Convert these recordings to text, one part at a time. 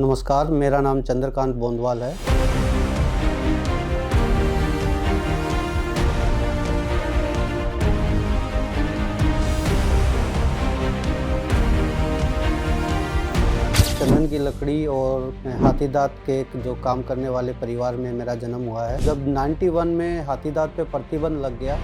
नमस्कार, मेरा नाम चंद्रकांत बोंदवाल है। चंदन की लकड़ी और हाथी दाँत के एक जो काम करने वाले परिवार में मेरा जन्म हुआ है। जब 91 में हाथी दाँत पे प्रतिबंध लग गया,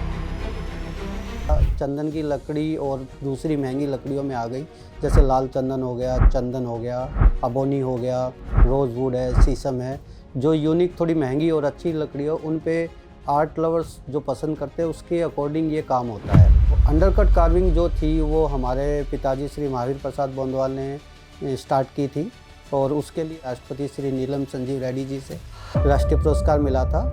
चंदन की लकड़ी और दूसरी महंगी लकड़ियों में आ गई, जैसे लाल चंदन हो गया, चंदन हो गया, अबोनी हो गया, रोज़वुड है, शीशम है। जो यूनिक थोड़ी महंगी और अच्छी लकड़ी हो, उन पे आर्ट लवर्स जो पसंद करते हैं उसके अकॉर्डिंग ये काम होता है। अंडरकट कार्विंग जो थी वो हमारे पिताजी श्री महावीर प्रसाद बोंदवाल ने स्टार्ट की थी और उसके लिए राष्ट्रपति श्री नीलम संजीव रेड्डी जी से राष्ट्रीय पुरस्कार मिला था।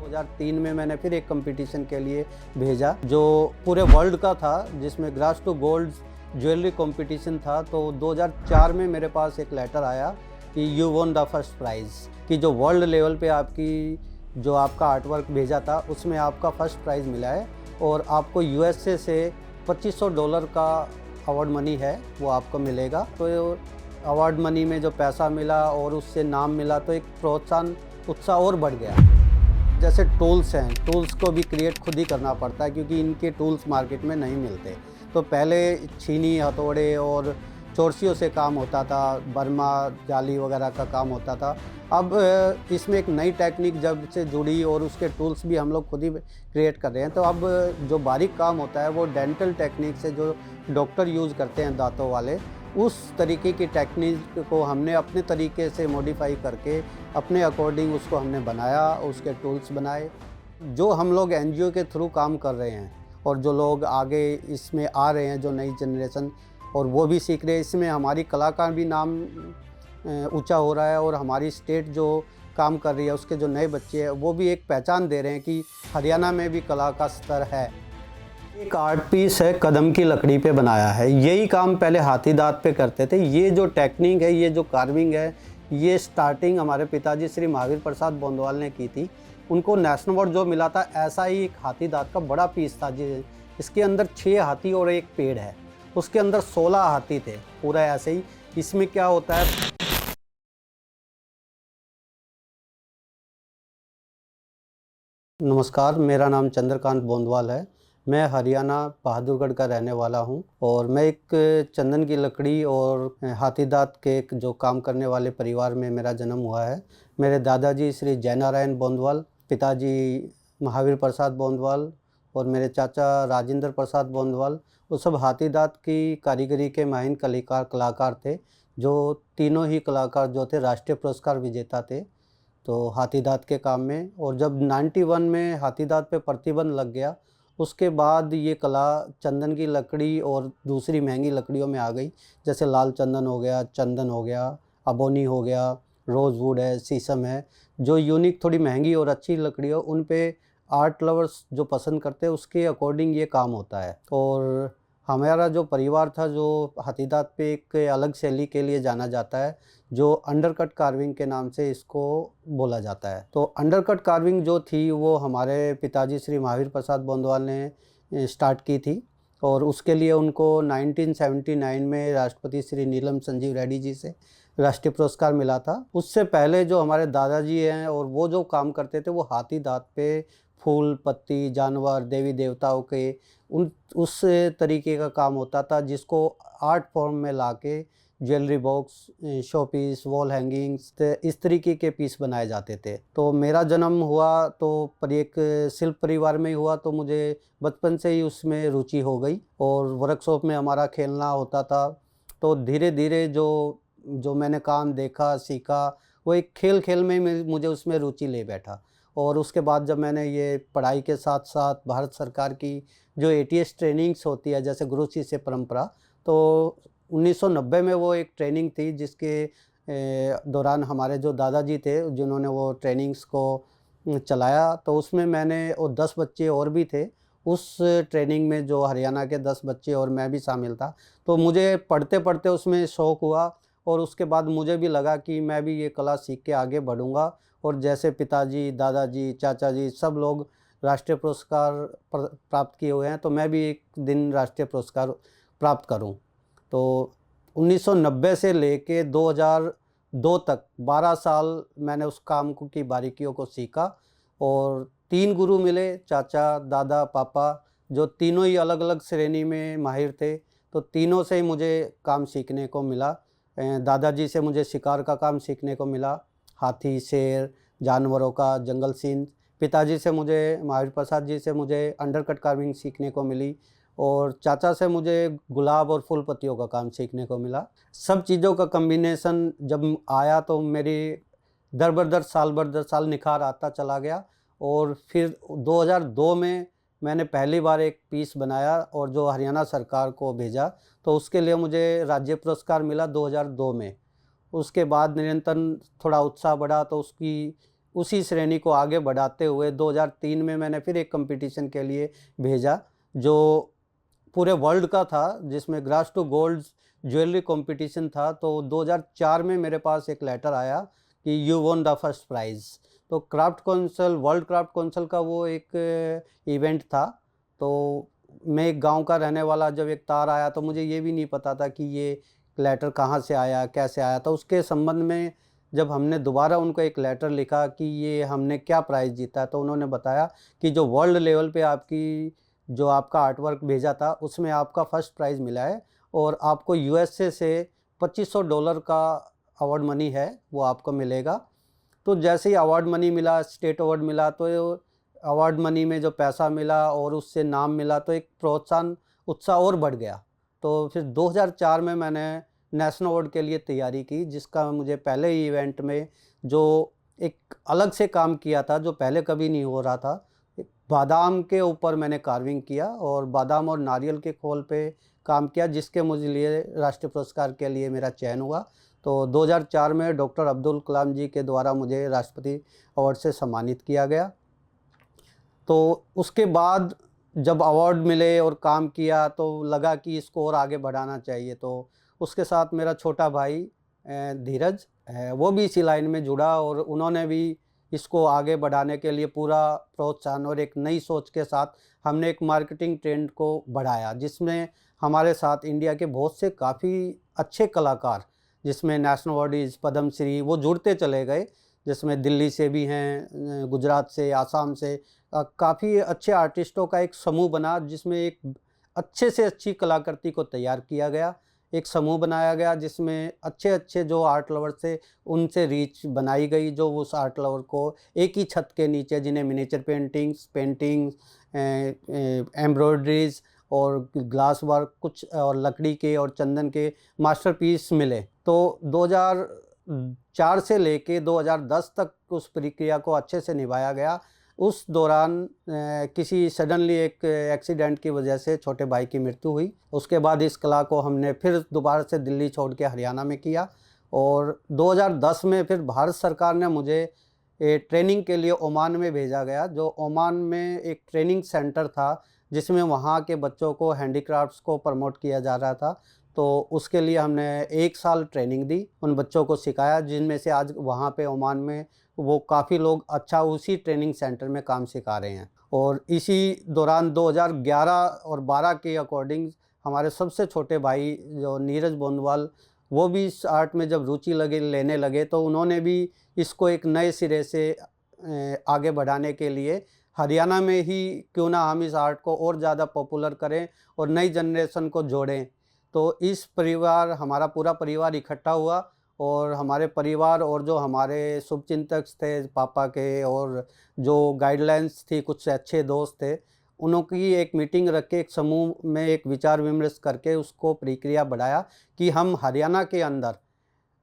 2003 में मैंने फिर एक कंपटीशन के लिए भेजा जो पूरे वर्ल्ड का था, जिसमें grass to gold jewellery competition था। तो 2004 में मेरे पास एक लेटर आया कि you won the first price, कि जो वर्ल्ड लेवल पे जो आपका आर्टवर्क भेजा था उसमें आपका फर्स्ट प्राइज़ मिला है और आपको यूएसए से $2500 का अवार्ड मनी है वो आपको मिलेगा। तो अवार्ड मनी में जो पैसा मिला और उससे नाम मिला तो एक प्रोत्साहन उत्साह और बढ़ गया। जैसे टूल्स हैं, टूल्स को भी क्रिएट खुद ही करना पड़ता है क्योंकि इनके टूल्स मार्केट में नहीं मिलते। तो पहले छीनी, हथौड़े और चोरसियों से काम होता था, बर्मा जाली वगैरह का काम होता था। अब इसमें एक नई टेक्निक जब से जुड़ी और उसके टूल्स भी हम लोग खुद ही क्रिएट कर रहे हैं। तो अब जो बारीक काम होता है वो डेंटल टेक्निक से, जो डॉक्टर यूज़ करते हैं दांतों वाले, उस तरीके की टेक्निक को हमने अपने तरीके से मॉडिफाई करके अपने अकॉर्डिंग उसको हमने बनाया, उसके टूल्स बनाए। जो हम लोग एनजीओ के थ्रू काम कर रहे हैं और जो लोग आगे इसमें आ रहे हैं, जो नई जनरेशन, और वो भी सीख रहे हैं, इसमें हमारी कला का भी नाम ऊंचा हो रहा है और हमारी स्टेट जो काम कर रही है उसके जो नए बच्चे हैं वो भी एक पहचान दे रहे हैं कि हरियाणा में भी कला का स्तर है। एक आर्ट पीस है, कदम की लकड़ी पे बनाया है। यही काम पहले हाथी दाँत पे करते थे। ये जो टेक्निक है, ये जो कार्विंग है, ये स्टार्टिंग हमारे पिताजी श्री महावीर प्रसाद बोंदवाल ने की थी। उनको नेशनल अवार्ड जो मिला था, ऐसा ही एक हाथी दाँत का बड़ा पीस था। इसके अंदर 6 हाथी और एक पेड़ है, उसके अंदर 16 हाथी थे, पूरा ऐसे ही। इसमें क्या होता है, नमस्कार, मेरा नाम चंद्रकांत बोंदवाल है। मैं हरियाणा बहादुरगढ़ का रहने वाला हूं और मैं एक चंदन की लकड़ी और हाथी दाँत के एक जो काम करने वाले परिवार में मेरा जन्म हुआ है। मेरे दादाजी श्री जयनारायण बोंदवाल, पिताजी महावीर प्रसाद बोंदवाल और मेरे चाचा राजेंद्र प्रसाद बोंदवाल, वो सब हाथी दाँत की कारीगरी के माहिर कलाकार थे। जो तीनों ही कलाकार जो थे राष्ट्रीय पुरस्कार विजेता थे तो हाथी दाँत के काम में। और जब 91 में हाथी दाँत पे प्रतिबंध लग गया, उसके बाद ये कला चंदन की लकड़ी और दूसरी महंगी लकड़ियों में आ गई, जैसे लाल चंदन हो गया, चंदन हो गया, अबोनी हो गया, रोज़वुड है, शीशम है। जो यूनिक थोड़ी महंगी और अच्छी लकड़ी हो, उन पे आर्ट लवर्स जो पसंद करते हैं उसके अकॉर्डिंग ये काम होता है। और हमारा जो परिवार था, जो हाथी दाँत पे एक अलग शैली के लिए जाना जाता है, जो अंडरकट कार्विंग के नाम से इसको बोला जाता है। तो अंडरकट कार्विंग जो थी वो हमारे पिताजी श्री महावीर प्रसाद बोंदवाल ने स्टार्ट की थी और उसके लिए उनको 1979 में राष्ट्रपति श्री नीलम संजीव रेड्डी जी से राष्ट्रीय पुरस्कार मिला था। उससे पहले जो हमारे दादाजी हैं और वो जो काम करते थे वो हाथी दाँत पे फूल, पत्ती, जानवर, देवी देवताओं के उस तरीके का काम होता था, जिसको आर्ट फॉर्म में लाके jewellery box, show piece, wall hangings, इस तरीके के पीस बनाए जाते थे। तो मेरा जन्म हुआ तो पर एक शिल्प परिवार में ही हुआ, तो मुझे बचपन से ही उसमें रुचि हो गई और वर्कशॉप में हमारा खेलना होता था। तो धीरे धीरे जो मैंने काम देखा, सीखा, वो एक खेल खेल में ही मुझे उसमें रुचि ले बैठा। और उसके बाद जब मैंने ये पढ़ाई के साथ साथ भारत सरकार की जो एटीएस ट्रेनिंग्स होती है, जैसे गुरु शिष्य परंपरा, तो 1990 में वो एक ट्रेनिंग थी जिसके दौरान हमारे जो दादाजी थे जिन्होंने वो ट्रेनिंग्स को चलाया, तो उसमें मैंने और 10 बच्चे और भी थे उस ट्रेनिंग में, जो हरियाणा के 10 बच्चे और मैं भी शामिल था। तो मुझे पढ़ते पढ़ते उसमें शौक़ हुआ और उसके बाद मुझे भी लगा कि मैं भी ये कला सीख के आगे बढ़ूँगा और जैसे पिताजी, दादाजी, चाचा जी सब लोग राष्ट्रीय पुरस्कार प्राप्त किए हुए हैं, तो मैं भी एक दिन राष्ट्रीय पुरस्कार प्राप्त करूं। तो 1990 से लेके 2000 2 तक 12 साल मैंने उस काम को की बारीकियों को सीखा और 3 गुरु मिले, चाचा, दादा, पापा, जो तीनों ही अलग-अलग श्रेणी में माहिर थे। तो तीनों से ही मुझे काम सीखने को मिला। दादाजी से मुझे शिकार का काम सीखने को मिला, हाथी, शेर, जानवरों का, जंगल सीन। पिताजी से मुझे, महावीर प्रसाद जी से मुझे अंडरकट कार्विंग सीखने को मिली और चाचा से मुझे गुलाब और फूल पत्तियों का काम सीखने को मिला। सब चीज़ों का कॉम्बिनेशन जब आया तो मेरी दर बर दर साल निखार आता चला गया और फिर 2002 में मैंने पहली बार एक पीस बनाया और जो हरियाणा सरकार को भेजा, तो उसके लिए मुझे राज्य पुरस्कार मिला 2002 में। उसके बाद निरंतर थोड़ा उत्साह बढ़ा तो उसी श्रेणी को आगे बढ़ाते हुए 2003 में मैंने फिर एक कंपटीशन के लिए भेजा, जो पूरे वर्ल्ड का था, जिसमें grass to gold jewellery competition था। तो 2004 में मेरे पास एक लेटर आया कि you won the first prize. तो craft council, world craft council का वो एक इवेंट था। तो मैं एक गांव का रहने वाला, जब एक तार आया तो मुझे ये भी नहीं पता था कि ये लेटर कहाँ से आया, कैसे आया। तो उसके संबंध में जब हमने दोबारा उनको एक लेटर लिखा कि ये हमने क्या प्राइज़ जीता, तो उन्होंने बताया कि जो वर्ल्ड लेवल पे जो आपका आर्टवर्क भेजा था उसमें आपका फर्स्ट प्राइज़ मिला है और आपको यूएसए से $2500 का अवार्ड मनी है, वो आपको मिलेगा। तो जैसे ही अवार्ड मनी मिला, स्टेट अवार्ड मिला, तो अवार्ड मनी में जो पैसा मिला और उससे नाम मिला तो एक प्रोत्साहन, उत्साह और बढ़ गया। तो फिर 2004 में मैंने नेशनल अवार्ड के लिए तैयारी की, जिसका मुझे पहले ही इवेंट में जो एक अलग से काम किया था, जो पहले कभी नहीं हो रहा था। बादाम के ऊपर मैंने कार्विंग किया और बादाम और नारियल के खोल पे काम किया, जिसके मुझे लिए राष्ट्रीय पुरस्कार के लिए मेरा चयन हुआ। तो 2004 में डॉक्टर अब्दुल कलाम जी के द्वारा मुझे राष्ट्रपति अवार्ड से सम्मानित किया गया। तो उसके बाद जब अवार्ड मिले और काम किया तो लगा कि इसको और आगे बढ़ाना चाहिए। तो उसके साथ मेरा छोटा भाई धीरज, वो भी इसी लाइन में जुड़ा और उन्होंने भी इसको आगे बढ़ाने के लिए पूरा प्रोत्साहन और एक नई सोच के साथ हमने एक मार्केटिंग ट्रेंड को बढ़ाया, जिसमें हमारे साथ इंडिया के बहुत से काफ़ी अच्छे कलाकार, जिसमें नेशनल अवार्डीज, पद्मश्री, वो जुड़ते चले गए, जिसमें दिल्ली से भी हैं, गुजरात से, आसाम से काफ़ी अच्छे आर्टिस्टों का एक समूह बना, जिसमें एक अच्छे से अच्छी कलाकृति को तैयार किया गया। एक समूह बनाया गया जिसमें अच्छे अच्छे जो आर्ट लवर थे उनसे रीच बनाई गई, जो उस आर्ट लवर को एक ही छत के नीचे, जिन्हें मिनिएचर पेंटिंग्स, एम्ब्रॉयडरीज और ग्लास वर्क कुछ और लकड़ी के और चंदन के मास्टरपीस मिले। तो 2004 से लेके 2010 तक उस प्रक्रिया को अच्छे से निभाया गया। उस दौरान किसी सडनली एक एक्सीडेंट की वजह से छोटे भाई की मृत्यु हुई। उसके बाद इस कला को हमने फिर दोबारा से दिल्ली छोड़ के हरियाणा में किया और 2010 में फिर भारत सरकार ने मुझे ट्रेनिंग के लिए ओमान में भेजा गया। जो ओमान में एक ट्रेनिंग सेंटर था, जिसमें वहाँ के बच्चों को हैंडीक्राफ्ट्स को प्रमोट किया जा रहा था। तो उसके लिए हमने 1 साल ट्रेनिंग दी, उन बच्चों को सिखाया, जिनमें से आज वहाँ पे ओमान में वो काफ़ी लोग अच्छा उसी ट्रेनिंग सेंटर में काम सिखा रहे हैं। और इसी दौरान 2011 और 12 के अकॉर्डिंग हमारे सबसे छोटे भाई जो नीरज बोंदवाल, वो भी इस आर्ट में जब रुचि लेने लगे, तो उन्होंने भी इसको एक नए सिरे से आगे बढ़ाने के लिए हरियाणा में ही क्यों ना हम इस आर्ट को और ज़्यादा पॉपुलर करें और नई जनरेशन को जोड़ें। तो इस हमारा पूरा परिवार इकट्ठा हुआ और हमारे परिवार और जो हमारे शुभचिंतक थे पापा के, और जो गाइडलाइंस थी, कुछ अच्छे दोस्त थे, उनकी एक मीटिंग रख के एक समूह में एक विचार विमर्श करके उसको प्रक्रिया बढ़ाया कि हम हरियाणा के अंदर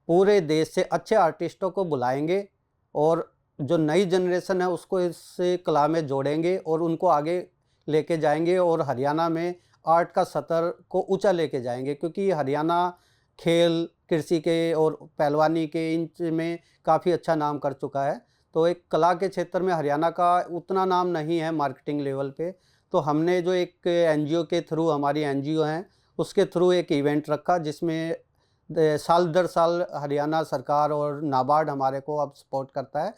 पूरे देश से अच्छे आर्टिस्टों को बुलाएंगे और जो नई जनरेशन है उसको इस कला में जोड़ेंगे और उनको आगे लेके जाएंगे और हरियाणा में आर्ट का स्तर को ऊंचा लेके जाएंगे। क्योंकि हरियाणा खेल, कृषि के और पहलवानी के इन में काफ़ी अच्छा नाम कर चुका है। तो एक कला के क्षेत्र में हरियाणा का उतना नाम नहीं है मार्केटिंग लेवल पे। तो हमने जो एक एनजीओ के थ्रू, हमारी एनजीओ हैं, उसके थ्रू एक इवेंट रखा, जिसमें साल दर साल हरियाणा सरकार और नाबार्ड हमारे को अब सपोर्ट करता है।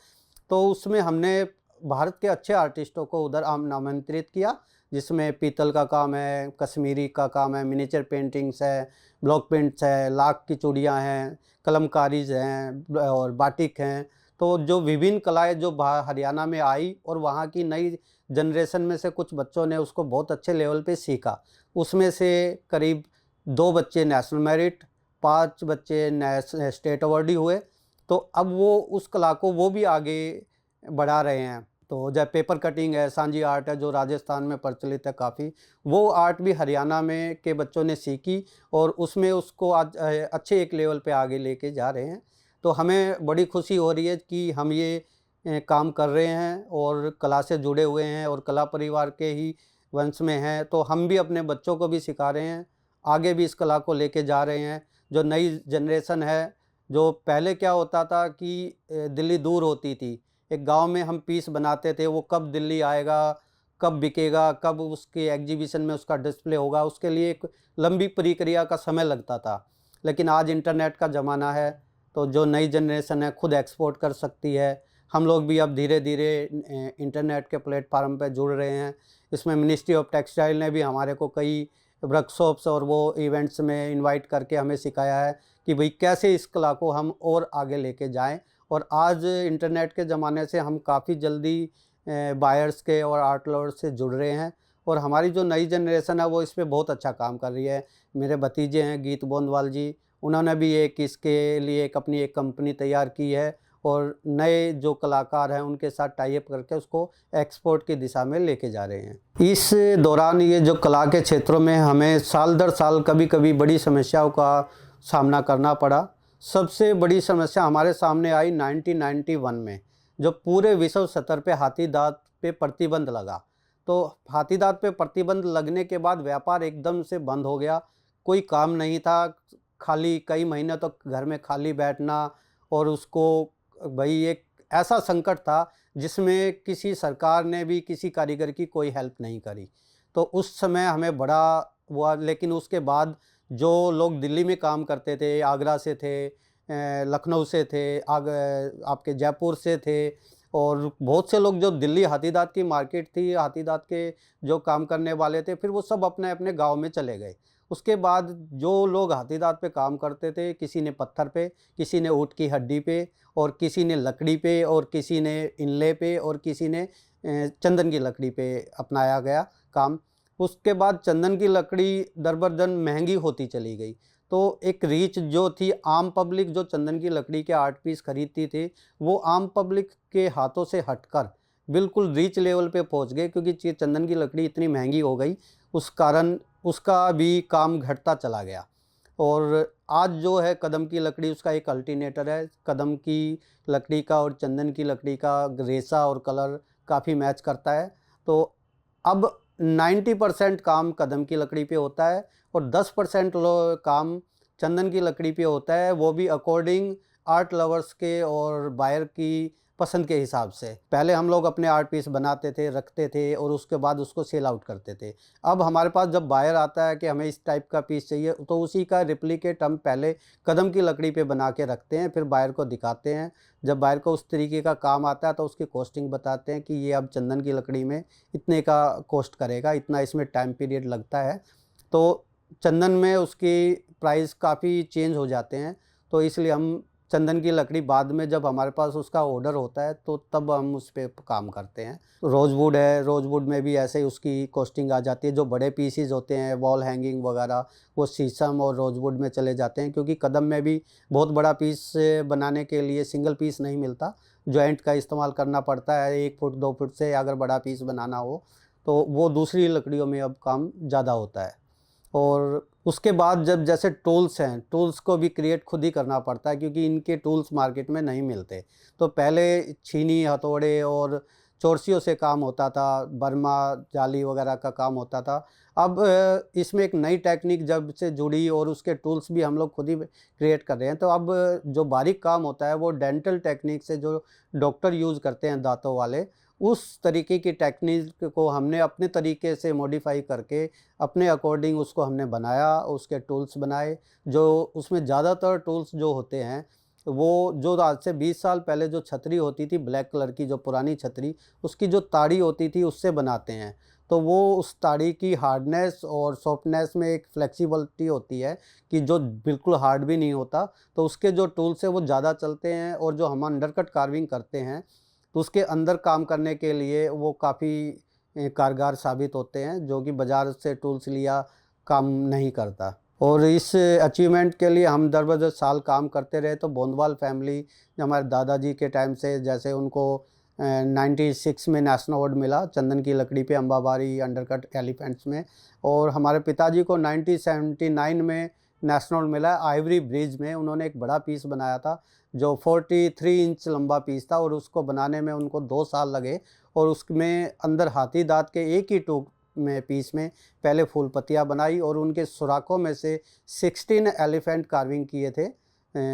तो उसमें हमने भारत के अच्छे आर्टिस्टों को उधर आमंत्रित किया, जिसमें पीतल का काम है, कश्मीरी का काम है, मिनिएचर पेंटिंग्स है, ब्लॉक पेंट्स है, लाख की चूड़ियाँ हैं, कलमकारीज हैं और बाटिक हैं। तो जो विभिन्न कलाएँ जो हरियाणा में आई और वहाँ की नई जनरेशन में से कुछ बच्चों ने उसको बहुत अच्छे लेवल पे सीखा। उसमें से करीब 2 बच्चे नेशनल मेरिट, 5 बच्चे स्टेट अवार्डी हुए। तो अब वो उस कला को वो भी आगे बढ़ा रहे हैं। तो जब पेपर कटिंग है, सांझी आर्ट है, जो राजस्थान में प्रचलित है काफ़ी, वो आर्ट भी हरियाणा में के बच्चों ने सीखी और उसमें उसको आज अच्छे एक लेवल पे आगे लेके जा रहे हैं। तो हमें बड़ी खुशी हो रही है कि हम ये काम कर रहे हैं और कला से जुड़े हुए हैं और कला परिवार के ही वंश में हैं। तो हम भी अपने बच्चों को भी सिखा रहे हैं, आगे भी इस कला को लेके जा रहे हैं। जो नई जनरेशन है, जो पहले क्या होता था कि दिल्ली दूर होती थी, एक गांव में हम पीस बनाते थे, वो कब दिल्ली आएगा, कब बिकेगा, कब उसकी एग्जीबिशन में उसका डिस्प्ले होगा, उसके लिए एक लंबी प्रक्रिया का समय लगता था। लेकिन आज इंटरनेट का ज़माना है, तो जो नई जनरेशन है खुद एक्सपोर्ट कर सकती है। हम लोग भी अब धीरे धीरे इंटरनेट के प्लेटफार्म पर जुड़ रहे हैं। इसमें मिनिस्ट्री ऑफ टेक्सटाइल ने भी हमारे को कई वर्कशॉप्स और वो इवेंट्स में इनवाइट करके हमें सिखाया है कि भाई कैसे इस कला को हम और आगे लेके जाएं। और आज इंटरनेट के ज़माने से हम काफ़ी जल्दी बायर्स के और आर्ट लवर्स से जुड़ रहे हैं और हमारी जो नई जनरेशन है वो इस पे बहुत अच्छा काम कर रही है। मेरे भतीजे हैं गीत बोंदवाल जी, उन्होंने भी एक इसके लिए अपनी एक कंपनी तैयार की है और नए जो कलाकार हैं उनके साथ टाई अप करके उसको एक्सपोर्ट की दिशा में लेके जा रहे हैं। इस दौरान ये जो कला के क्षेत्रों में हमें साल दर साल कभी कभी बड़ी समस्याओं का सामना करना पड़ा। सबसे बड़ी समस्या हमारे सामने आई 1991 में, जो पूरे विश्व स्तर पे हाथी दांत पे प्रतिबंध लगा। तो हाथी दांत पे प्रतिबंध लगने के बाद व्यापार एकदम से बंद हो गया, कोई काम नहीं था, खाली कई महीने तक घर में खाली बैठना। और उसको भाई एक ऐसा संकट था जिसमें किसी सरकार ने भी किसी कारीगर की कोई हेल्प नहीं करी। तो उस समय हमें बड़ा हुआ, लेकिन उसके बाद जो लोग दिल्ली में काम करते थे, आगरा से थे, लखनऊ से थे, आपके जयपुर से थे और बहुत से लोग जो दिल्ली हाथीदांत की मार्केट थी, हाथीदांत के जो काम करने वाले थे, फिर वो सब अपने अपने गांव में चले गए। उसके बाद जो लोग हाथीदांत पे काम करते थे, किसी ने पत्थर पे, किसी ने ऊँट की हड्डी पे और किसी ने लकड़ी पे और किसी ने इनले पे और किसी ने चंदन की लकड़ी पे अपनाया गया काम। उसके बाद चंदन की लकड़ी दर-ब-दिन महंगी होती चली गई। तो एक रीच जो थी, आम पब्लिक जो चंदन की लकड़ी के आर्ट पीस खरीदती थी, वो आम पब्लिक के हाथों से हटकर बिल्कुल रीच लेवल पे पहुंच गए, क्योंकि चंदन की लकड़ी इतनी महंगी हो गई, उस कारण उसका भी काम घटता चला गया। और आज जो है कदम की लकड़ी, उसका एक अल्टरनेटर है। कदम की लकड़ी का और चंदन की लकड़ी का रेशा और कलर काफ़ी मैच करता है। तो अब 90% काम कदम की लकड़ी पे होता है और 10% काम चंदन की लकड़ी पे होता है, वो भी अकॉर्डिंग आर्ट लवर्स के और बायर की पसंद के हिसाब से। पहले हम लोग अपने आर्ट पीस बनाते थे, रखते थे और उसके बाद उसको सेल आउट करते थे। अब हमारे पास जब बायर आता है कि हमें इस टाइप का पीस चाहिए, तो उसी का रिप्लिकेट हम पहले कदम की लकड़ी पे बना के रखते हैं, फिर बायर को दिखाते हैं। जब बायर को उस तरीके का काम आता है तो उसकी कॉस्टिंग बताते हैं कि ये अब चंदन की लकड़ी में इतने का कॉस्ट करेगा, इतना इसमें टाइम पीरियड लगता है। तो चंदन में उसकी प्राइस काफ़ी चेंज हो जाते हैं। तो इसलिए हम चंदन की लकड़ी बाद में जब हमारे पास उसका ऑर्डर होता है तो तब हम उस पे काम करते हैं। रोज़वुड है, रोज़वुड में भी ऐसे ही उसकी कॉस्टिंग आ जाती है। जो बड़े पीसीज होते हैं, वॉल हैंगिंग वगैरह, वो शीशम और रोज़वुड में चले जाते हैं, क्योंकि कदम में भी बहुत बड़ा पीस बनाने के लिए सिंगल पीस नहीं मिलता, जॉइंट का इस्तेमाल करना पड़ता है। 1 फुट 2 फुट से अगर बड़ा पीस बनाना हो तो वो दूसरी लकड़ियों में अब काम ज़्यादा होता है। और उसके बाद जब जैसे टूल्स हैं, टूल्स को भी क्रिएट खुद ही करना पड़ता है, क्योंकि इनके टूल्स मार्केट में नहीं मिलते। तो पहले छीनी, हथौड़े और चोरसियों से काम होता था, बर्मा, जाली वगैरह का काम होता था। अब इसमें एक नई टेक्निक जब से जुड़ी और उसके टूल्स भी हम लोग खुद ही क्रिएट कर रहे हैं। तो अब जो बारीक काम होता है वो डेंटल टेक्निक से, जो डॉक्टर यूज़ करते हैं दांतों वाले, उस तरीके की टेक्निक को हमने अपने तरीके से मॉडिफाई करके अपने अकॉर्डिंग उसको हमने बनाया, उसके टूल्स बनाए। जो उसमें ज़्यादातर टूल्स जो होते हैं, वो जो आज से 20 साल पहले जो छतरी होती थी ब्लैक कलर की, जो पुरानी छतरी, उसकी जो ताड़ी होती थी उससे बनाते हैं। तो वो उस ताड़ी की हार्डनेस और सॉफ्टनेस में एक फ्लेक्सिबिलिटी होती है कि जो बिल्कुल हार्ड भी नहीं होता। तो उसके जो टूल्स है वो ज़्यादा चलते हैं, और जो हम अंडरकट कार्विंग करते हैं तो उसके अंदर काम करने के लिए वो काफ़ी कारगर साबित होते हैं, जो कि बाज़ार से टूल्स लिया काम नहीं करता। और इस अचीवमेंट के लिए हम दर बदर साल काम करते रहे। तो बोंदवाल फैमिली हमारे दादाजी के टाइम से, जैसे उनको 96 में नेशनल अवार्ड मिला चंदन की लकड़ी पे अम्बाबारी अंडरकट एलिफेंट्स में, और हमारे पिताजी को 1979 में नेशनल मिला आइवरी ब्रिज में। उन्होंने एक बड़ा पीस बनाया था जो 43 इंच लंबा पीस था, और उसको बनाने में उनको 2 साल लगे। और उसमें अंदर हाथी दाँत के एक ही टूक में पीस में पहले फूल पत्तियाँ बनाई, और उनके सुराखों में से 16 एलिफेंट कार्विंग किए थे।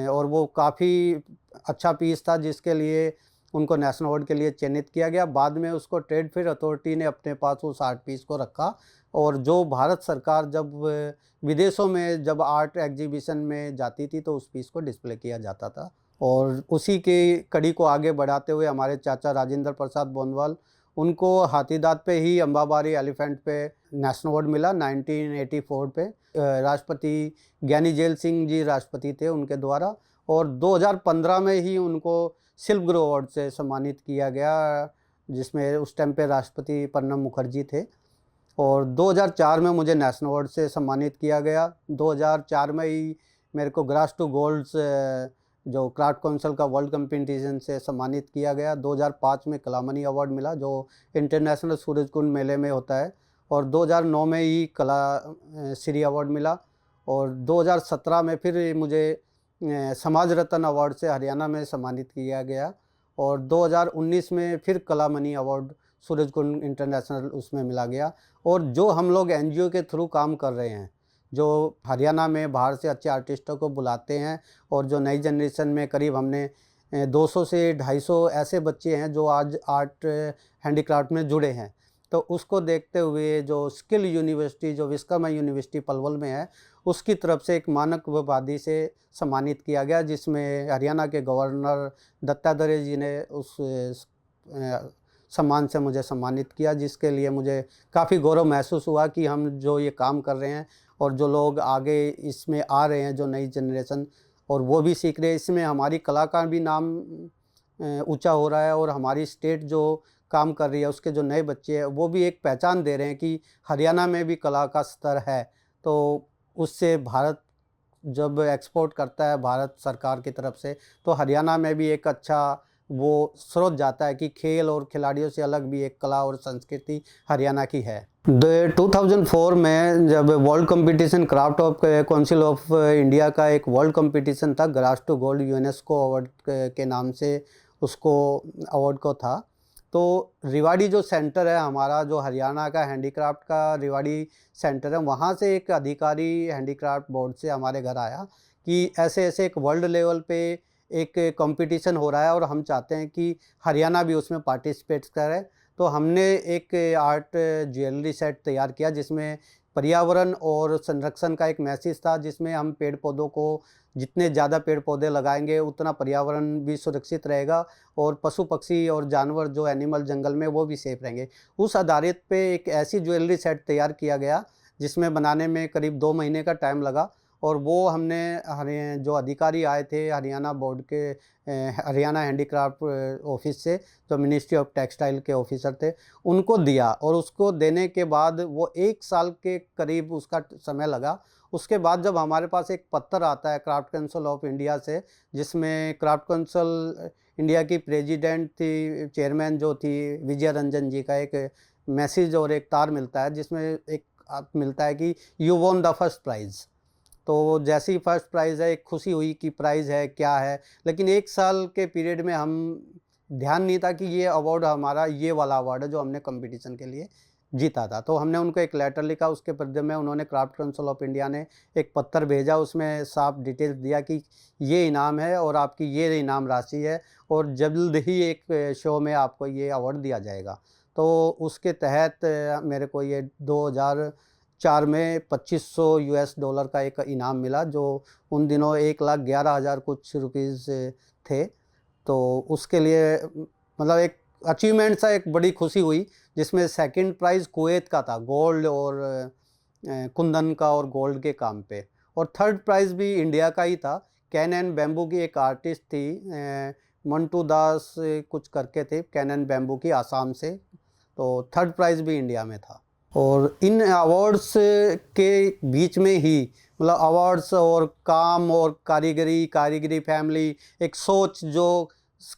और वो काफ़ी अच्छा पीस था, जिसके लिए उनको नेशनल अवार्ड के लिए चयनित किया गया। बाद में उसको ट्रेड फेयर अथॉरिटी ने अपने पास उस आर्ट पीस को रखा, और जो भारत सरकार जब विदेशों में जब आर्ट एग्जीबिशन में जाती थी तो उस पीस को डिस्प्ले किया जाता था। और उसी की कड़ी को आगे बढ़ाते हुए हमारे चाचा राजेंद्र प्रसाद बोंदवाल, उनको हाथीदाँत पे ही अम्बाबारी एलिफेंट पे नेशनल अवार्ड मिला 1984 पे। राष्ट्रपति ज्ञानी जेल सिंह जी राष्ट्रपति थे उनके द्वारा, और 2015 में ही उनको सिल्वर ग्रो अवार्ड से सम्मानित किया गया, जिसमें उस टाइम पे राष्ट्रपति प्रणब मुखर्जी थे। और 2004 में मुझे नेशनल अवार्ड से सम्मानित किया गया। 2004 में ही मेरे को ग्रास टू गोल्ड्स जो क्राफ्ट काउंसिल का वर्ल्ड कंपटीशन से सम्मानित किया गया। 2005 में कलामणि अवार्ड मिला जो इंटरनेशनल सूरजकुंड मेले में होता है, और 2009 में ही कला श्री अवार्ड मिला। और 2017 में फिर मुझे समाज रत्न अवार्ड से हरियाणा में सम्मानित किया गया, और 2019 में फिर कलामणि अवार्ड सूरजकुंड इंटरनेशनल उसमें मिला गया। और जो हम लोग एनजीओ के थ्रू काम कर रहे हैं, जो हरियाणा में बाहर से अच्छे आर्टिस्टों को बुलाते हैं, और जो नई जनरेशन में करीब हमने 200 से 250 ऐसे बच्चे हैं जो आज आर्ट हैंडीक्राफ्ट में जुड़े हैं। तो उसको देखते हुए जो स्किल यूनिवर्सिटी जो विश्वकर्मा यूनिवर्सिटी पलवल में है, उसकी तरफ से एक मानक उपाधि से सम्मानित किया गया, जिसमें हरियाणा के गवर्नर दत्तात्रेय जी ने उस सम्मान से मुझे सम्मानित किया, जिसके लिए मुझे काफ़ी गौरव महसूस हुआ कि हम जो ये काम कर रहे हैं और जो लोग आगे इसमें आ रहे हैं, जो नई जनरेशन, और वो भी सीख रहे हैं, इसमें हमारी कला का भी नाम ऊंचा हो रहा है, और हमारी स्टेट जो काम कर रही है उसके जो नए बच्चे हैं वो भी एक पहचान दे रहे हैं कि हरियाणा में भी कला का स्तर है। तो उससे भारत जब एक्सपोर्ट करता है भारत सरकार की तरफ से, तो हरियाणा में भी एक अच्छा वो स्रोत जाता है कि खेल और खिलाड़ियों से अलग भी एक कला और संस्कृति हरियाणा की है। 2004 में जब world competition craft of council of India का एक वर्ल्ड कंपटीशन था, grass to gold UNESCO award के नाम से उसको अवार्ड को था। तो रिवाड़ी जो सेंटर है हमारा, जो हरियाणा का हैंडीक्राफ्ट का रिवाड़ी सेंटर है, वहाँ से एक अधिकारी हैंडीक्राफ्ट बोर्ड से हमारे घर आया कि ऐसे ऐसे एक वर्ल्ड लेवल पे एक कंपटीशन हो रहा है और हम चाहते हैं कि हरियाणा भी उसमें पार्टिसिपेट करे। तो हमने एक आर्ट ज्वेलरी सेट तैयार किया जिसमें पर्यावरण और संरक्षण का एक मैसेज था, जिसमें हम पेड़ पौधों को जितने ज़्यादा पेड़ पौधे लगाएंगे उतना पर्यावरण भी सुरक्षित रहेगा, और पशु पक्षी और जानवर जो एनिमल जंगल में वो भी सेफ रहेंगे। उस आधारित पे एक ऐसी ज्वेलरी सेट तैयार किया गया जिसमें बनाने में करीब 2 महीने का टाइम लगा, और वो हमने जो अधिकारी आए थे हरियाणा बोर्ड के हरियाणा हैंडीक्राफ्ट ऑफिस से, जो मिनिस्ट्री ऑफ टेक्सटाइल के ऑफिसर थे, उनको दिया। और उसको देने के बाद वो 1 साल के करीब उसका समय लगा। उसके बाद जब हमारे पास एक पत्र आता है क्राफ्ट काउंसिल ऑफ इंडिया से, जिसमें क्राफ्ट काउंसिल इंडिया की प्रेसिडेंट थी, चेयरमैन जो थी विजय रंजन जी, का एक मैसेज और एक तार मिलता है जिसमें एक मिलता है कि you won the first prize. तो जैसे ही फर्स्ट प्राइज़ है, एक खुशी हुई कि प्राइज़ है क्या है, लेकिन 1 साल के पीरियड में हम ध्यान नहीं था कि ये अवार्ड हमारा ये वाला अवार्ड है जो हमने कंपटीशन के लिए जीता था। तो हमने उनको एक लेटर लिखा, उसके बदले में उन्होंने क्राफ्ट काउंसिल ऑफ इंडिया ने एक पत्र भेजा, उसमें साफ डिटेल्स दिया कि ये इनाम है और आपकी ये इनाम राशि है, और जल्द ही एक शो में आपको ये अवार्ड दिया जाएगा। तो उसके तहत मेरे को ये 2004 में $2500 का एक इनाम मिला, जो उन दिनों 1,11,000 कुछ रुपीज़ थे। तो उसके लिए मतलब एक अचीवमेंट सा एक बड़ी खुशी हुई, जिसमें सेकंड प्राइज़ कुवैत का था, गोल्ड और कुंदन का और गोल्ड के काम पे, और थर्ड प्राइज़ भी इंडिया का ही था। कैन एंड बैम्बू की एक आर्टिस्ट थी, मंटू दास कुछ करके थे, कैन एंड बैम्बू की, आसाम से, तो थर्ड प्राइज़ भी इंडिया में था। और इन अवार्ड्स के बीच में ही, मतलब अवार्ड्स और काम और कारीगरी फैमिली, एक सोच जो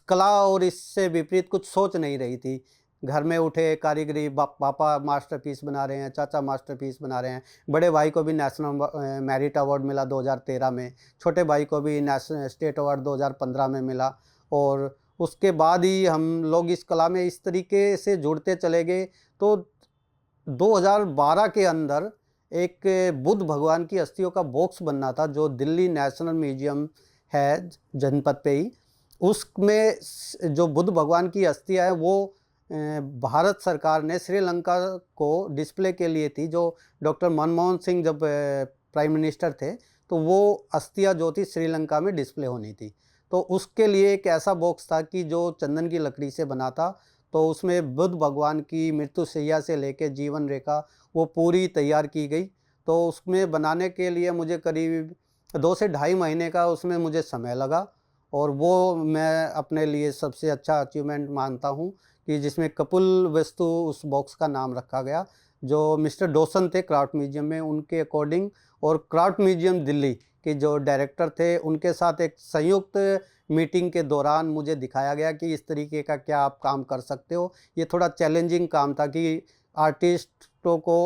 कला और इससे विपरीत कुछ सोच नहीं रही थी। घर में उठे कारीगरी, पापा मास्टरपीस बना रहे हैं, चाचा मास्टरपीस बना रहे हैं, बड़े भाई को भी नेशनल मेरिट अवार्ड मिला 2013 में, छोटे भाई को भी नेशनल स्टेट अवार्ड 2015 में मिला। और उसके बाद ही हम लोग इस कला में इस तरीके से जुड़ते चले गए। तो 2012 के अंदर एक बुद्ध भगवान की अस्थियों का बॉक्स बनना था, जो दिल्ली नेशनल म्यूजियम है जनपद पे ही, उसमें जो बुद्ध भगवान की अस्थियाँ हैं वो भारत सरकार ने श्रीलंका को डिस्प्ले के लिए थी। जो डॉक्टर मनमोहन सिंह जब प्राइम मिनिस्टर थे, तो वो अस्थियाँ जो थी श्रीलंका में डिस्प्ले होनी थी। तो उसके लिए एक ऐसा बॉक्स था कि जो चंदन की लकड़ी से बना था, तो उसमें बुद्ध भगवान की मृत्युशैया से लेके जीवन रेखा वो पूरी तैयार की गई। तो उसमें बनाने के लिए मुझे करीब 2 से ढाई महीने का उसमें मुझे समय लगा, और वो मैं अपने लिए सबसे अच्छा अचीवमेंट मानता हूँ कि जिसमें कपिल वस्तु उस बॉक्स का नाम रखा गया, जो मिस्टर डोसन थे क्राफ्ट म्यूजियम में, उनके अकॉर्डिंग, और क्राफ्ट म्यूजियम दिल्ली के जो डायरेक्टर थे उनके साथ एक संयुक्त मीटिंग के दौरान मुझे दिखाया गया कि इस तरीके का क्या आप काम कर सकते हो। ये थोड़ा चैलेंजिंग काम था कि आर्टिस्टों को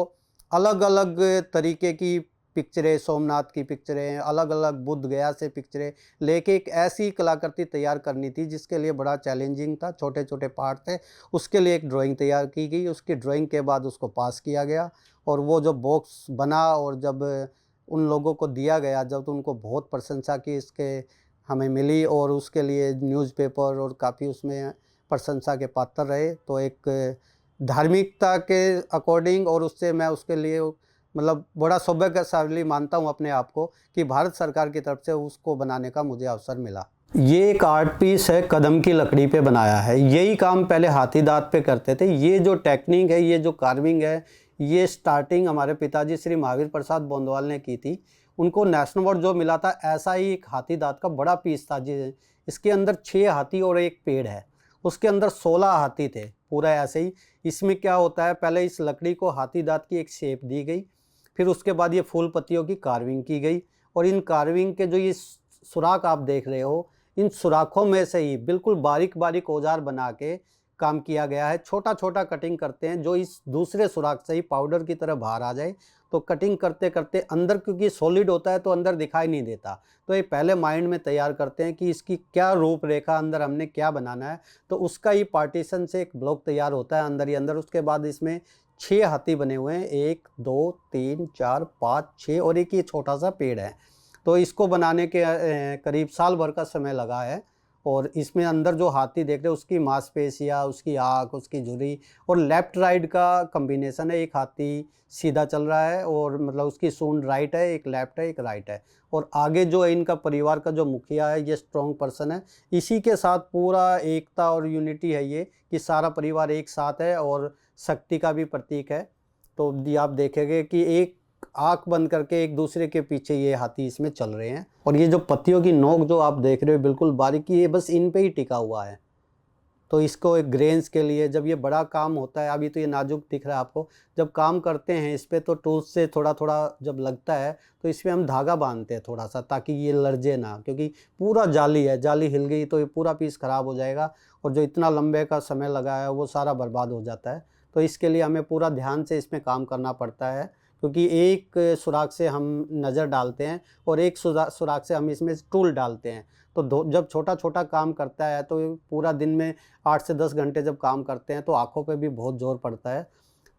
अलग अलग तरीके की पिक्चरें, सोमनाथ की पिक्चरें, अलग अलग बुद्ध गया से पिक्चरें लेके एक ऐसी कलाकृति तैयार करनी थी जिसके लिए बड़ा चैलेंजिंग था, छोटे छोटे पार्ट थे। उसके लिए एक ड्राइंग तैयार की गई, उसकी ड्राइंग के बाद उसको पास किया गया, और वो जो बॉक्स बना और जब उन लोगों को दिया गया, जब तो उनको बहुत प्रशंसा की इसके हमें मिली, और उसके लिए न्यूज़पेपर और काफ़ी उसमें प्रशंसा के पात्र रहे। तो एक धार्मिकता के अकॉर्डिंग, और उससे मैं उसके लिए मतलब बड़ा सौभाग्यशाली मानता हूँ अपने आप को कि भारत सरकार की तरफ से उसको बनाने का मुझे अवसर मिला। ये एक आर्ट पीस है, कदम की लकड़ी पे बनाया है। यही काम पहले हाथी दाँत पे करते थे। ये जो टेक्निक है, ये जो कार्विंग है, ये स्टार्टिंग हमारे पिताजी श्री महावीर प्रसाद बोंदवाल ने की थी। उनको नेशनल अवार्ड जो मिला था, ऐसा ही एक हाथी दाँत का बड़ा पीस था। इसके अंदर 6 हाथी और एक पेड़ है, उसके अंदर 16 हाथी थे, पूरा ऐसे ही। इसमें क्या होता है, पहले इस लकड़ी को हाथी दाँत की एक शेप दी गई, फिर उसके बाद ये फूल पत्तियों की कार्विंग की गई, और इन कार्विंग के जो ये सुराख आप देख रहे हो, इन सुराखों में से ही बिल्कुल बारीक बारीक औजार बना के काम किया गया है। छोटा छोटा कटिंग करते हैं जो इस दूसरे सुराख से ही पाउडर की तरह बाहर आ जाए। तो कटिंग करते करते अंदर, क्योंकि सॉलिड होता है तो अंदर दिखाई नहीं देता, तो ये पहले माइंड में तैयार करते हैं कि इसकी क्या रूपरेखा, अंदर हमने क्या बनाना है। तो उसका ही पार्टीशन से एक ब्लॉक तैयार होता है अंदर ही अंदर। उसके बाद इसमें 6 हाथी बने हुए हैं, 1 2 3 4 5 6, और एक ये छोटा सा पेड़ है। तो इसको बनाने के करीब साल भर का समय लगा है। और इसमें अंदर जो हाथी देख रहे हो, उसकी मांसपेशियाँ, उसकी आँख, उसकी झुर्री, और लेफ्ट राइट का कम्बिनेशन है। एक हाथी सीधा चल रहा है, और मतलब उसकी सूंड राइट है, एक लेफ्ट है, एक राइट है। और आगे जो है इनका परिवार का जो मुखिया है, ये स्ट्रॉन्ग पर्सन है। इसी के साथ पूरा एकता और यूनिटी है ये, कि सारा परिवार एक साथ है, और शक्ति का भी प्रतीक है। तो ये आप देखेंगे कि एक आँख बंद करके एक दूसरे के पीछे ये हाथी इसमें चल रहे हैं। और ये जो पत्तियों की नोक जो आप देख रहे हो बिल्कुल बारीकी, ये बस इन पे ही टिका हुआ है। तो इसको एक ग्रेन्स के लिए जब ये बड़ा काम होता है, अभी तो ये नाजुक दिख रहा है आपको, जब काम करते हैं इस पर तो टूल्स से थोड़ा थोड़ा जब लगता है तो इसमें हम धागा बांधते हैं थोड़ा सा, ताकि ये लर्जे ना, क्योंकि पूरा जाली है, जाली हिल गई तो ये पूरा पीस ख़राब हो जाएगा, और जो इतना लंबे का समय लगा है वो सारा बर्बाद हो जाता है। तो इसके लिए हमें पूरा ध्यान से इसमें काम करना पड़ता है, क्योंकि एक सुराख से हम नज़र डालते हैं और एक सुराख से हम इसमें टूल डालते हैं। तो जब छोटा छोटा काम करता है तो पूरा दिन में 8 से 10 घंटे जब काम करते हैं तो आँखों पे भी बहुत ज़ोर पड़ता है।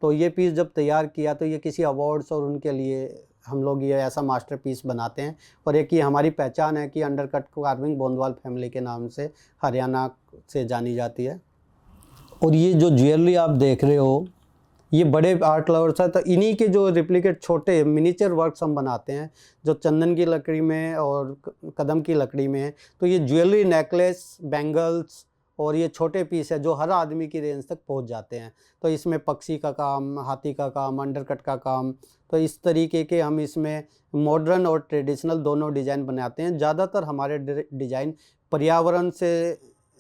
तो ये पीस जब तैयार किया तो ये किसी अवार्ड्स और उनके लिए हम लोग ये ऐसा मास्टरपीस बनाते हैं। और एक ये हमारी पहचान है कि अंडरकट कार्विंग बोंदवाल फैमिली के नाम से हरियाणा से जानी जाती है। और ये जो ज्वेलरी आप देख रहे हो, ये बड़े आर्ट लवर्स हैं, तो इन्हीं के जो रिप्लिकेट छोटे मिनीचर वर्क्स हम बनाते हैं, जो चंदन की लकड़ी में और कदम की लकड़ी में है। तो ये ज्वेलरी, नेकलेस, बैंगल्स और ये छोटे पीस है जो हर आदमी की रेंज तक पहुंच जाते हैं। तो इसमें पक्षी का काम, हाथी का काम, अंडरकट का काम, तो इस तरीके के हम इसमें मॉडर्न और ट्रेडिशनल दोनों डिज़ाइन बनाते हैं। ज़्यादातर हमारे डिज़ाइन पर्यावरण से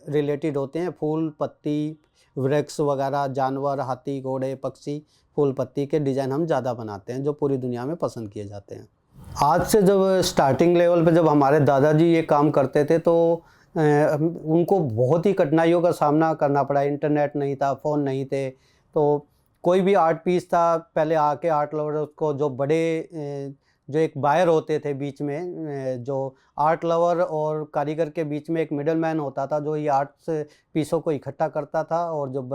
रिलेटेड होते हैं, फूल पत्ती, वृक्ष वगैरह, जानवर, हाथी घोड़े पक्षी, फूल पत्ती के डिज़ाइन हम ज़्यादा बनाते हैं जो पूरी दुनिया में पसंद किए जाते हैं। आज से जब स्टार्टिंग लेवल पे जब हमारे दादाजी ये काम करते थे तो उनको बहुत ही कठिनाइयों का सामना करना पड़ा। इंटरनेट नहीं था, फ़ोन नहीं थे, तो कोई भी आर्ट पीस था पहले आके आर्ट लवर को जो बड़े जो एक बायर होते थे बीच में, जो आर्ट लवर और कारीगर के बीच में एक मिडल मैन होता था जो ये आर्ट पीसों को इकट्ठा करता था और जो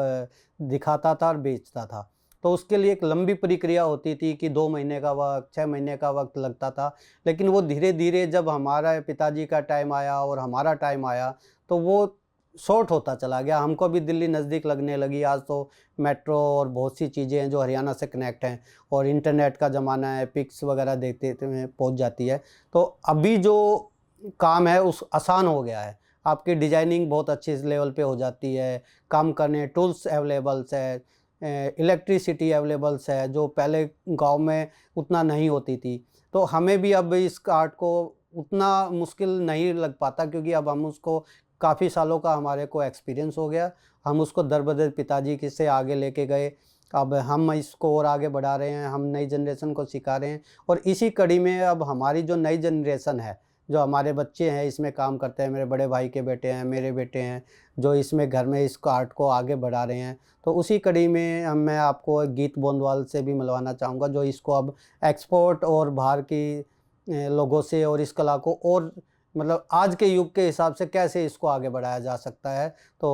दिखाता था और बेचता था। तो उसके लिए एक लंबी प्रक्रिया होती थी कि 2 महीने का वक्त, 6 महीने का वक्त लगता था। लेकिन वो धीरे धीरे जब हमारा पिताजी का टाइम आया और हमारा टाइम आया तो वो शॉर्ट होता चला गया। हमको भी दिल्ली नज़दीक लगने लगी। आज तो मेट्रो और बहुत सी चीज़ें हैं जो हरियाणा से कनेक्ट हैं और इंटरनेट का ज़माना है, पिक्स वगैरह देखते पहुंच जाती है। तो अभी जो काम है उस आसान हो गया है। आपकी डिजाइनिंग बहुत अच्छी लेवल पे हो जाती है, काम करने टूल्स अवेलेबल्स है, इलेक्ट्रिसिटी अवेलेबल्स है जो पहले गांव में उतना नहीं होती थी। तो हमें भी अब इस आर्ट को उतना मुश्किल नहीं लग पाता क्योंकि अब हम उसको काफ़ी सालों का हमारे को एक्सपीरियंस हो गया। हम उसको दर बदर पिताजी के से आगे लेके गए, अब हम इसको और आगे बढ़ा रहे हैं, हम नई जनरेशन को सिखा रहे हैं। और इसी कड़ी में अब हमारी जो नई जनरेशन है, जो हमारे बच्चे हैं इसमें काम करते हैं, मेरे बड़े भाई के बेटे हैं, मेरे बेटे हैं जो इसमें घर में इस आर्ट को आगे बढ़ा रहे हैं। तो उसी कड़ी में मैं आपको गीत बोंदवाल से भी मिलवाना चाहूँगा जो इसको अब एक्सपोर्ट और बाहर की लोगों से और इस कला को और मतलब आज के युग के हिसाब से कैसे इसको आगे बढ़ाया जा सकता है। तो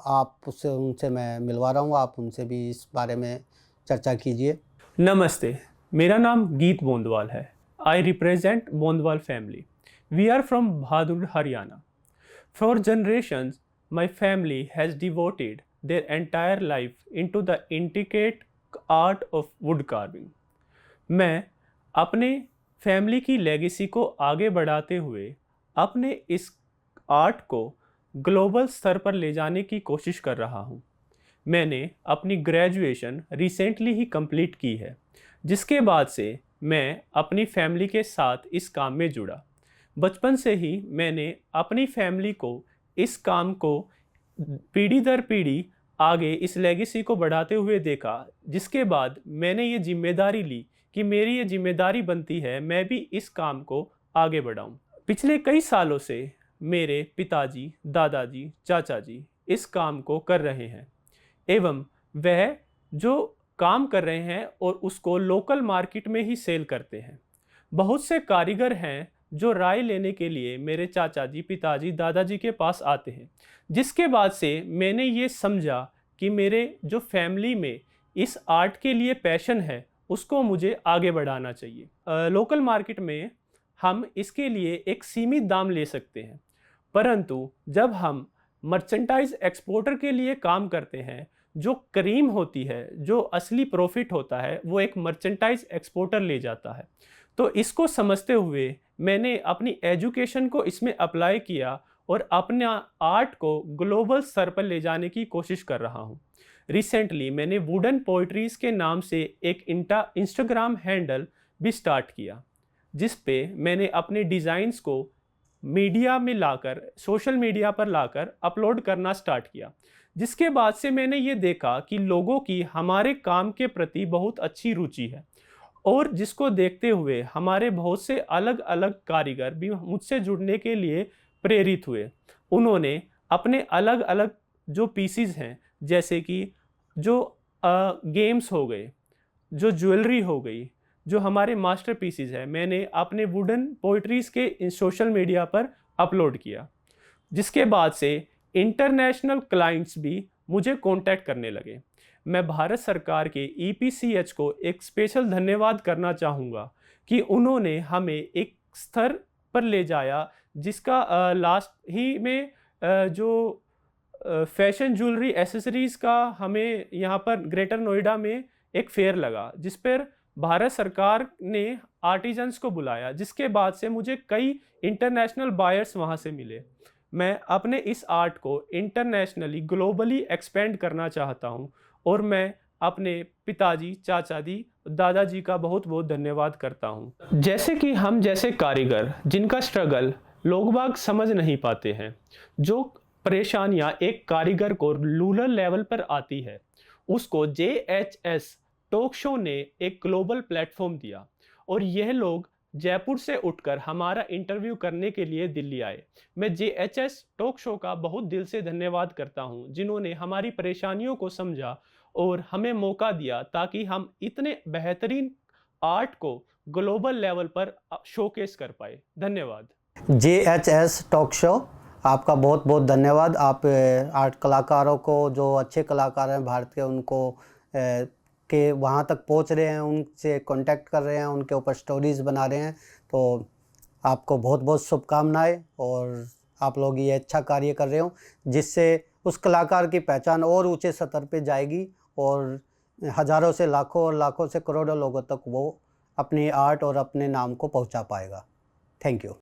आप उससे उनसे मैं मिलवा रहा हूँ, आप उनसे भी इस बारे में चर्चा कीजिए। नमस्ते, मेरा नाम गीत बोंदवाल है। I represent Bondwal family. We are from Bhadurgarh, Haryana. For generations, my family has devoted their entire life into the intricate art of wood carving. मैं अपने फैमिली की लेगेसी को आगे बढ़ाते हुए अपने इस आर्ट को ग्लोबल स्तर पर ले जाने की कोशिश कर रहा हूँ। मैंने अपनी ग्रेजुएशन रिसेंटली ही कंप्लीट की है, जिसके बाद से मैं अपनी फैमिली के साथ इस काम में जुड़ा। बचपन से ही मैंने अपनी फैमिली को इस काम को पीढ़ी दर पीढ़ी आगे इस लेगेसी को बढ़ाते हुए देखा, जिसके बाद मैंने ये जिम्मेदारी ली कि मेरी ये जिम्मेदारी बनती है मैं भी इस काम को आगे बढ़ाऊं। पिछले कई सालों से मेरे पिताजी, दादाजी, चाचा जी इस काम को कर रहे हैं एवं वह जो काम कर रहे हैं और उसको लोकल मार्केट में ही सेल करते हैं। बहुत से कारीगर हैं जो राय लेने के लिए मेरे चाचा जी, पिताजी, दादाजी के पास आते हैं, जिसके बाद से मैंने ये समझा कि मेरे जो फैमिली में इस आर्ट के लिए पैशन है उसको मुझे आगे बढ़ाना चाहिए। लोकल मार्केट में हम इसके लिए एक सीमित दाम ले सकते हैं, परंतु जब हम मर्चेंटाइज एक्सपोर्टर के लिए काम करते हैं, जो क्रीम होती है, जो असली प्रॉफिट होता है वो एक मर्चेंटाइज एक्सपोर्टर ले जाता है। तो इसको समझते हुए मैंने अपनी एजुकेशन को इसमें अप्लाई किया और अपना आर्ट को ग्लोबल स्तर पर ले जाने की कोशिश कर रहा हूँ। रिसेंटली मैंने वुडन पोइट्रीज़ के नाम से एक इंस्टाग्राम हैंडल भी स्टार्ट किया, जिस पे मैंने अपने डिज़ाइंस को मीडिया में लाकर, सोशल मीडिया पर लाकर अपलोड करना स्टार्ट किया, जिसके बाद से मैंने ये देखा कि लोगों की हमारे काम के प्रति बहुत अच्छी रुचि है और जिसको देखते हुए हमारे बहुत से अलग अलग कारीगर भी मुझसे जुड़ने के लिए प्रेरित हुए। उन्होंने अपने अलग अलग जो पीसीज हैं, जैसे कि जो गेम्स हो गए, जो ज्वेलरी हो गई, जो हमारे मास्टर पीसीज हैं, मैंने अपने वुडन पोइट्रीज़ के सोशल मीडिया पर अपलोड किया, जिसके बाद से इंटरनेशनल क्लाइंट्स भी मुझे कांटेक्ट करने लगे। मैं भारत सरकार के EPCH को एक स्पेशल धन्यवाद करना चाहूँगा कि उन्होंने हमें एक स्तर पर ले जाया, जिसका लास्ट ही में जो फैशन ज्वेलरी एसेसरीज़ का हमें यहाँ पर ग्रेटर नोएडा में एक फेयर लगा, जिस पर भारत सरकार ने आर्टिजन्स को बुलाया, जिसके बाद से मुझे कई इंटरनेशनल बायर्स वहाँ से मिले। मैं अपने इस आर्ट को इंटरनेशनली ग्लोबली एक्सपेंड करना चाहता हूँ और मैं अपने पिताजी, चाचा जी, दादाजी का बहुत बहुत धन्यवाद करता हूँ। जैसे कि हम जैसे कारीगर जिनका स्ट्रगल लोग बाग समझ नहीं पाते हैं, जो परेशानियाँ एक कारीगर को रूरल लेवल पर आती है, उसको JHS टॉक शो ने एक ग्लोबल प्लेटफॉर्म दिया और यह लोग जयपुर से उठकर हमारा इंटरव्यू करने के लिए दिल्ली आए। मैं JHS टॉक शो का बहुत दिल से धन्यवाद करता हूं, जिन्होंने हमारी परेशानियों को समझा और हमें मौका दिया ताकि हम इतने बेहतरीन आर्ट को ग्लोबल लेवल पर शोकेस कर पाए। धन्यवाद। JHS टॉक शो, आपका बहुत बहुत धन्यवाद। आप आर्ट कलाकारों को, जो अच्छे कलाकार हैं भारत के, उनको के वहाँ तक पहुँच रहे हैं, उनसे कांटेक्ट कर रहे हैं, उनके ऊपर स्टोरीज़ बना रहे हैं। तो आपको बहुत बहुत शुभकामनाएं, और आप लोग ये अच्छा कार्य कर रहे हो जिससे उस कलाकार की पहचान और ऊंचे स्तर पे जाएगी और हज़ारों से लाखों और लाखों से करोड़ों लोगों तक वो अपनी आर्ट और अपने नाम को पहुंचा पाएगा। Thank you.